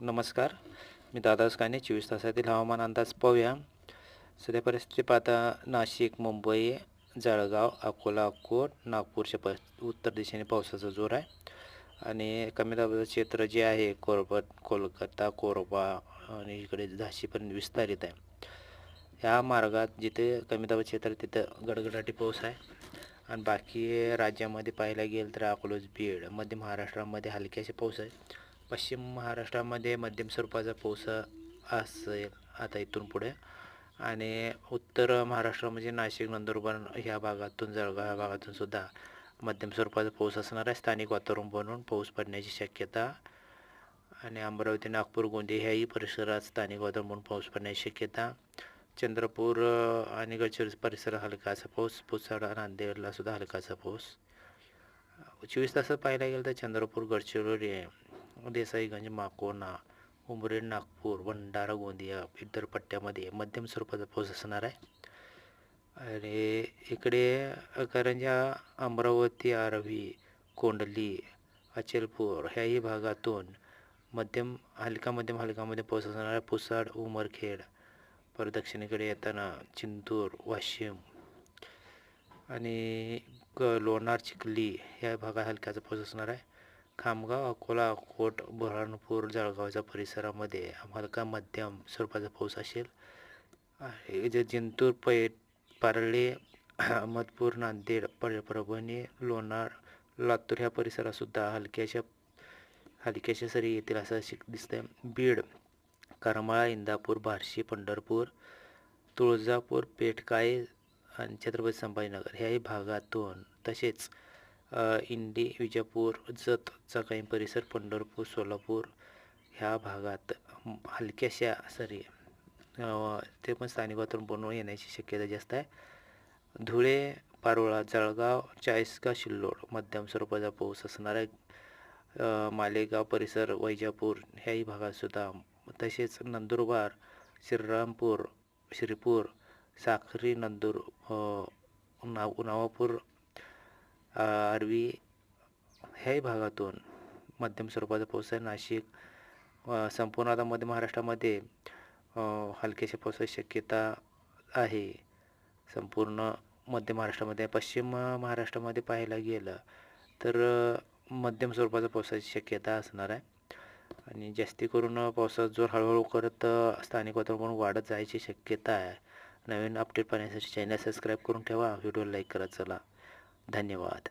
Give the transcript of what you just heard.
नमस्कार. मी दादाच काने 24 तासातील हवामान अंदाज पाहूया. सध्या परिस्थिती पाहता नाशिक, मुंबई, जळगाव, अकोला, अक्कोट, नागपूरच्या उत्तर दिशेने पावसाचा जोर आहे आणि कमी दाबाचं क्षेत्र जे आहे कोलकाता, कोरबा आणि इकडे झाशीपर्यंत विस्तारित आहे. ह्या मार्गात जिथे कमी दाबाचं क्षेत्र आहे तिथं गडगडाटी पाऊस आहे आणि बाकी राज्यामध्ये पाहायला गेलं तर अकोला, बीड, मध्य महाराष्ट्रामध्ये हलक्याचे पाऊस आहे. पश्चिम महाराष्ट्रामध्ये मध्यम स्वरूपाचा पाऊस असेल आता इथून पुढे आणि उत्तर महाराष्ट्र म्हणजे नाशिक, नंदुरबार ह्या भागातून, जळगाव ह्या भागातून सुद्धा मध्यम स्वरूपाचा पाऊस असणार आहे. स्थानिक वातावरण बनवून पाऊस पडण्याची शक्यता आणि अमरावती, नागपूर, गोंदिया ह्याही परिसरात स्थानिक वातावरण बनवून पाऊस पडण्याची शक्यता. चंद्रपूर आणि गडचिरोली परिसरात हलकासा पाऊस, पुसद, नांदेडला सुद्धा हलकासा पाऊस. 24 तासात पाहायला गेलं तर चंद्रपूर, गडचिरोली, देसाईगंज, माकोना, उमरेड, नागपूर, भंडारा, गोंदिया इतर पट्ट्यामध्ये मध्यम स्वरूपाचा पाऊस असणार आहे. आणि इकडे करंजा, अमरावती, आर्वी, कोंडली, अचलपूर ह्याही भागातून हलका मध्यम पाऊस असणार आहे. पुसद, उमरखेड, परत दक्षिणेकडे येताना चिंतूर, वाशिम आणि लोणार, चिखली ह्या भागात हलक्याचा पाऊस असणार आहे. खामगाव, अकोला, अक्कोट, बुरहाणपूर, जळगावच्या परिसरामध्ये हलका मध्यम स्वरूपाचा पाऊस असेल. जे जिंतूर, पारळे, अहमदपूर, नांदेड, परभणी, लोणार, लातूर ह्या परिसरातसुद्धा हलक्याच्या सरी येतील असं दिसतंय. बीड, करमाळा, इंदापूर, बार्शी, पंढरपूर, तुळजापूर, पेठकाई आणि छत्रपती संभाजीनगर ह्याही भागातून, तसेच इंडी, विजापूर, जतचा काही परिसर, पंढरपूर, सोलापूर ह्या भागात हलक्याशा सरी ते पण स्थानिक वातावरण बनवून येण्याची शक्यता जास्त आहे. धुळे, पारोळा, जळगाव, चाळीसगाव, सिल्लोड मध्यम स्वरूपाचा पाऊस असणार आहे. मालेगाव परिसर, वैजापूर ह्याही भागातसुद्धा, तसेच नंदुरबार, श्रीपूर, साक्री, नवापूर, आर्वी ह्याही भागातून मध्यम स्वरूपाचा पाऊस आहे. नाशिक, संपूर्ण आता मध्य महाराष्ट्रामध्ये हलक्याच्या पावसाची शक्यता आहे. संपूर्ण मध्य महाराष्ट्रामध्ये. पश्चिम महाराष्ट्रामध्ये पाहायला गेलं तर मध्यम स्वरूपाचा पावसाची शक्यता असणार आहे आणि जास्ती करून पावसाचा जोर हळूहळू करत स्थानिक वातावरण वाढत जायची शक्यता आहे. नवीन अपडेट पाहण्यासाठी चॅनल सबस्क्राईब करून ठेवा, व्हिडिओ लाईक करत चला. धन्यवाद.